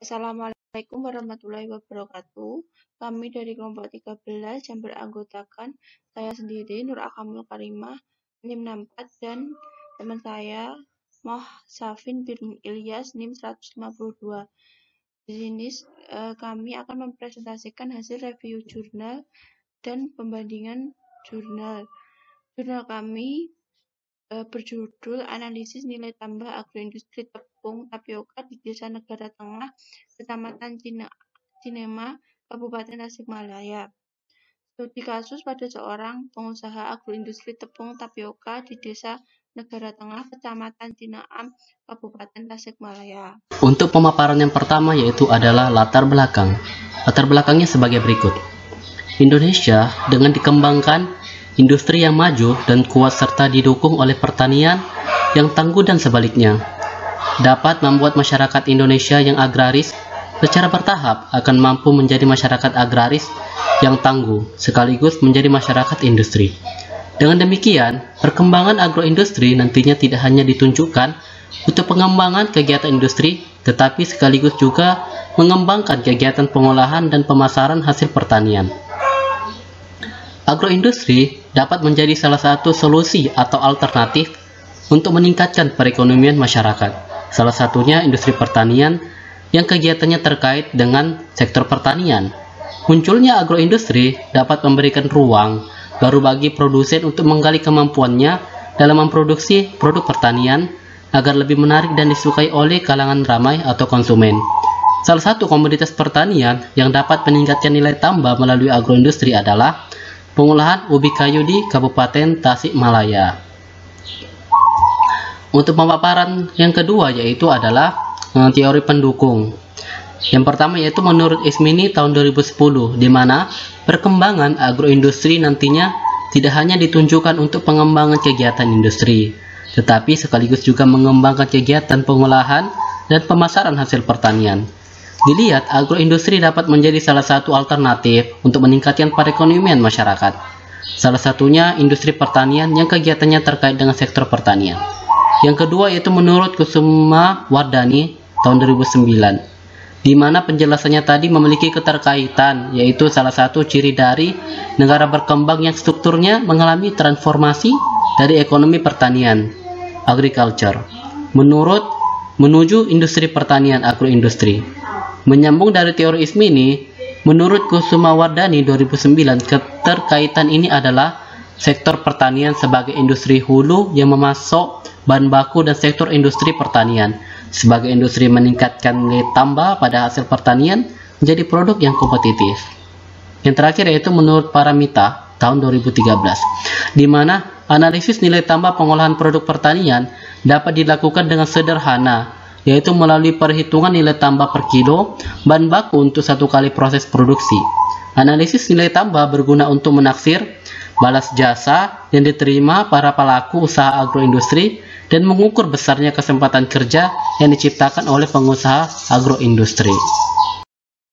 Assalamualaikum warahmatullahi wabarakatuh. Kami dari kelompok 13 yang beranggotakan saya sendiri, Nur Akamul Karimah, NIM 64, dan teman saya, Moh Safin bin Ilyas, NIM 152. Di sini kami akan mempresentasikan hasil review jurnal dan pembandingan jurnal. Jurnal kami berjudul Analisis Nilai Tambah Agroindustri Tepung Tapioka di Desa Negara Tengah, Kecamatan Cinema, Kabupaten Tasikmalaya. Studi kasus pada seorang pengusaha agroindustri tepung tapioka di Desa Negara Tengah, Kecamatan Cineam, Kabupaten Tasikmalaya. Untuk pemaparan yang pertama yaitu adalah latar belakang. Latar belakangnya sebagai berikut. Indonesia dengan dikembangkan industri yang maju dan kuat serta didukung oleh pertanian yang tangguh dan sebaliknya, dapat membuat masyarakat Indonesia yang agraris secara bertahap akan mampu menjadi masyarakat agraris yang tangguh sekaligus menjadi masyarakat industri. Dengan demikian, perkembangan agroindustri nantinya tidak hanya ditunjukkan untuk pengembangan kegiatan industri, tetapi sekaligus juga mengembangkan kegiatan pengolahan dan pemasaran hasil pertanian. Agroindustri dapat menjadi salah satu solusi atau alternatif untuk meningkatkan perekonomian masyarakat. Salah satunya industri pertanian yang kegiatannya terkait dengan sektor pertanian. Munculnya agroindustri dapat memberikan ruang baru bagi produsen untuk menggali kemampuannya dalam memproduksi produk pertanian agar lebih menarik dan disukai oleh kalangan ramai atau konsumen. Salah satu komoditas pertanian yang dapat meningkatkan nilai tambah melalui agroindustri adalah pengolahan ubi kayu di Kabupaten Tasikmalaya. Untuk pemaparan yang kedua yaitu adalah teori pendukung. Yang pertama yaitu menurut Ismini tahun 2010, di mana perkembangan agroindustri nantinya tidak hanya ditunjukkan untuk pengembangan kegiatan industri, tetapi sekaligus juga mengembangkan kegiatan pengolahan dan pemasaran hasil pertanian. Dilihat, agroindustri dapat menjadi salah satu alternatif untuk meningkatkan perekonomian masyarakat. Salah satunya industri pertanian yang kegiatannya terkait dengan sektor pertanian. Yang kedua yaitu menurut Kusuma Wardani tahun 2009, di mana penjelasannya tadi memiliki keterkaitan, yaitu salah satu ciri dari negara berkembang yang strukturnya mengalami transformasi dari ekonomi pertanian, agriculture, menuju industri pertanian, agroindustri. Menyambung dari teori Ismini, menurut Kusuma Wardani 2009, keterkaitan ini adalah sektor pertanian sebagai industri hulu yang memasok bahan baku dan sektor industri pertanian sebagai industri meningkatkan nilai tambah pada hasil pertanian menjadi produk yang kompetitif. Yang terakhir yaitu menurut Paramita tahun 2013, di mana analisis nilai tambah pengolahan produk pertanian dapat dilakukan dengan sederhana, yaitu melalui perhitungan nilai tambah per kilo bahan baku untuk satu kali proses produksi. Analisis nilai tambah berguna untuk menaksir balas jasa yang diterima para pelaku usaha agroindustri dan mengukur besarnya kesempatan kerja yang diciptakan oleh pengusaha agroindustri.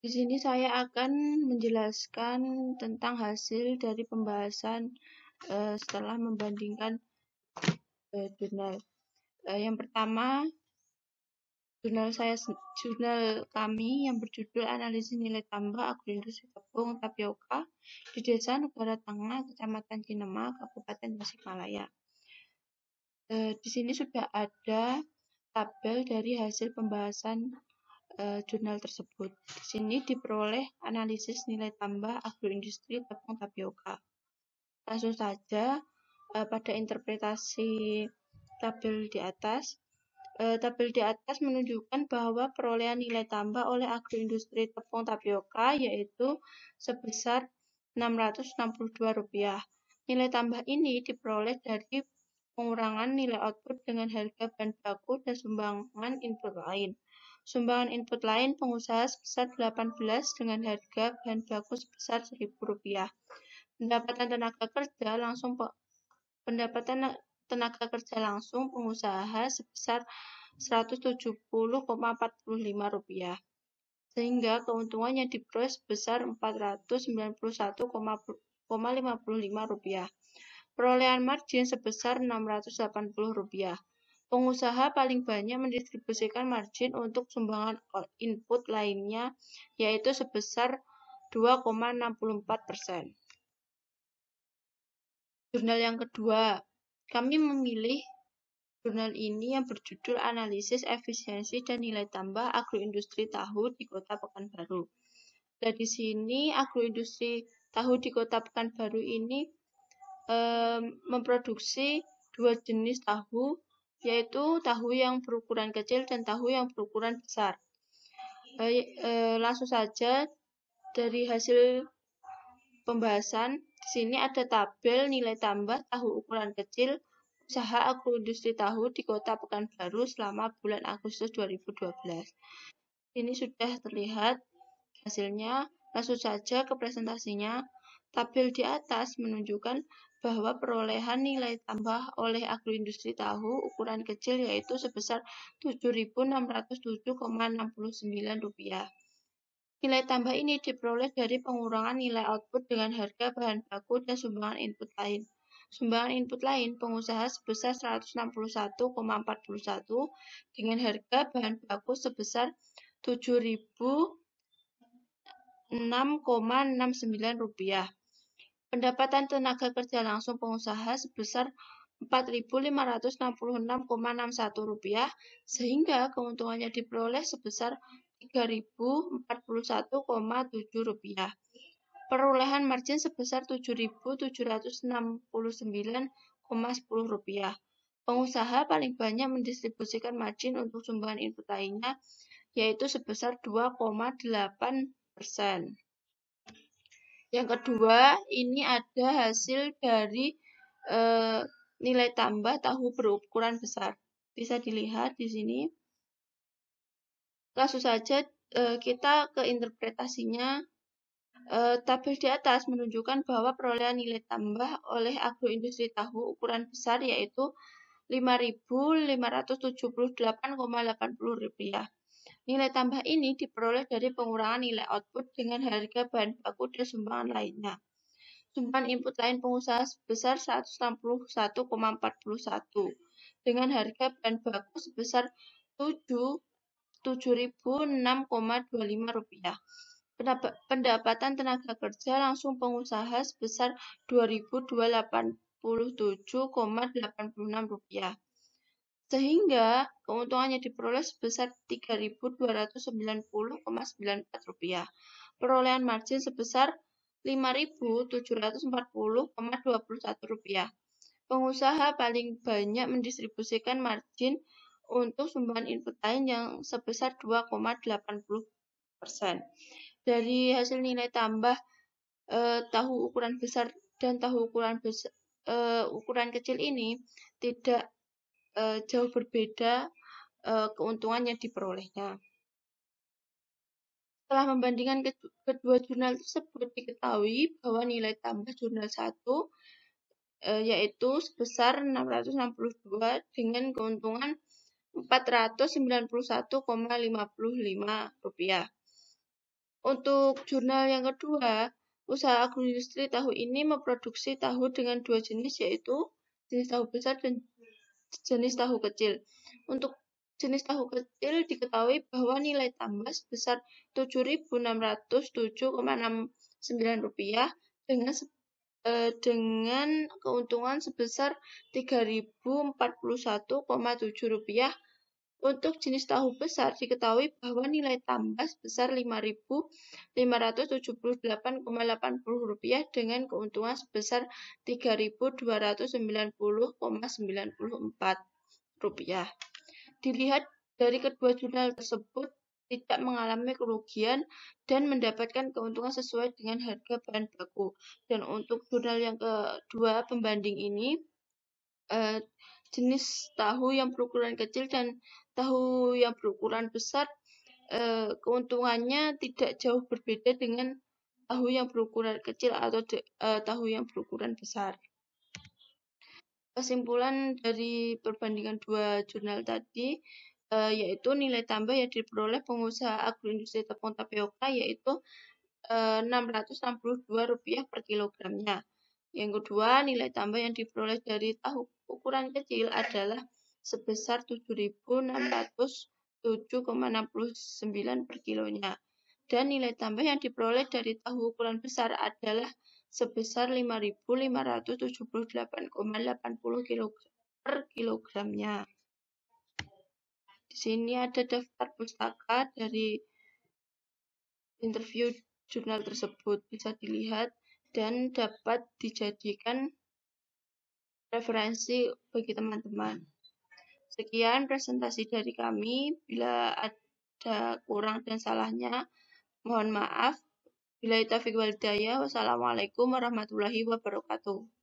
Di sini saya akan menjelaskan tentang hasil dari pembahasan setelah membandingkan jurnal. Yang pertama, jurnal kami yang berjudul Analisis Nilai Tambah Agroindustri Tepung Tapioka di Desa Negara Tengah, Kecamatan Cinema, Kabupaten Tasikmalaya. Di sini sudah ada tabel dari hasil pembahasan jurnal tersebut. Di sini diperoleh analisis nilai tambah agroindustri tepung tapioka. Langsung saja pada interpretasi tabel di atas. Tabel di atas menunjukkan bahwa perolehan nilai tambah oleh agroindustri tepung tapioka yaitu sebesar Rp662. Nilai tambah ini diperoleh dari pengurangan nilai output dengan harga bahan baku dan sumbangan input lain. Sumbangan input lain pengusaha sebesar 18 dengan harga bahan baku sebesar Rp1.000. Pendapatan tenaga kerja langsung pengusaha sebesar Rp170,45, sehingga keuntungan yang diperoleh sebesar Rp491,55. Perolehan margin sebesar Rp680. Pengusaha paling banyak mendistribusikan margin untuk sumbangan input lainnya, yaitu sebesar 2,64%. Jurnal yang kedua, kami memilih jurnal ini yang berjudul Analisis Efisiensi dan Nilai Tambah Agroindustri Tahu di Kota Pekanbaru. Dan di sini agroindustri tahu di Kota Pekanbaru ini memproduksi dua jenis tahu, yaitu tahu yang berukuran kecil dan tahu yang berukuran besar. Langsung saja dari hasil pembahasan, di sini ada tabel nilai tambah tahu ukuran kecil usaha agroindustri tahu di Kota Pekanbaru selama bulan Agustus 2012. Ini sudah terlihat hasilnya. Langsung saja ke presentasinya. Tabel di atas menunjukkan bahwa perolehan nilai tambah oleh agroindustri tahu ukuran kecil yaitu sebesar Rp7.607,69. Nilai tambah ini diperoleh dari pengurangan nilai output dengan harga bahan baku dan sumbangan input lain. Sumbangan input lain pengusaha sebesar 161,41 dengan harga bahan baku sebesar Rp7.006,69. Pendapatan tenaga kerja langsung pengusaha sebesar Rp4.566,61 sehingga keuntungannya diperoleh sebesar Rp3.041,7. Perolehan margin sebesar Rp7.769,10. Pengusaha paling banyak mendistribusikan margin untuk sumbangan input lainnya, yaitu sebesar 2,8%. Yang kedua, ini ada hasil dari nilai tambah tahu berukuran besar. Bisa dilihat di sini. Langsung saja kita ke interpretasinya. Tabel di atas menunjukkan bahwa perolehan nilai tambah oleh agroindustri tahu ukuran besar yaitu Rp5.578,80. Nilai tambah ini diperoleh dari pengurangan nilai output dengan harga bahan baku dan sumbangan lainnya. Sumbangan input lain pengusaha sebesar Rp161,41 dengan harga bahan baku sebesar Rp7.006,25. Pendapatan tenaga kerja langsung pengusaha sebesar Rp2.287,86. Sehingga keuntungannya diperoleh sebesar Rp3.290,94. Perolehan margin sebesar Rp5.740,21. Pengusaha paling banyak mendistribusikan margin untuk sumbangan input lain yang sebesar 2,80%. Dari hasil nilai tambah tahu ukuran besar dan tahu ukuran kecil ini tidak jauh berbeda keuntungan yang diperolehnya. Setelah membandingkan kedua jurnal tersebut, diketahui bahwa nilai tambah jurnal 1 yaitu sebesar 662 dengan keuntungan Rp491,55. Untuk jurnal yang kedua, usaha agroindustri tahu ini memproduksi tahu dengan dua jenis, yaitu jenis tahu besar dan jenis tahu kecil. Untuk jenis tahu kecil diketahui bahwa nilai tambah sebesar Rp7.607,69 dengan keuntungan sebesar Rp3.041,7. Untuk jenis tahu besar diketahui bahwa nilai tambah sebesar Rp5.578,80 dengan keuntungan sebesar Rp3.290,94. Dilihat dari kedua jurnal tersebut tidak mengalami kerugian dan mendapatkan keuntungan sesuai dengan harga bahan baku. Dan untuk jurnal yang kedua pembanding ini, jenis tahu yang berukuran kecil dan tahu yang berukuran besar keuntungannya tidak jauh berbeda dengan tahu yang berukuran kecil atau tahu yang berukuran besar. Kesimpulan dari perbandingan dua jurnal tadi yaitu nilai tambah yang diperoleh pengusaha agroindustri tepung tapioka yaitu Rp662 per kilogramnya. Yang kedua, nilai tambah yang diperoleh dari tahu ukuran kecil adalah sebesar 7.607,69 per kilonya. Dan nilai tambah yang diperoleh dari tahu ukuran besar adalah sebesar 5.578,80 per kilogramnya. Di sini ada daftar pustaka dari interview jurnal tersebut, bisa dilihat dan dapat dijadikan referensi bagi teman-teman. Sekian presentasi dari kami. Bila ada kurang dan salahnya, mohon maaf. Billahi taufiq wal hidayah. Wassalamualaikum warahmatullahi wabarakatuh.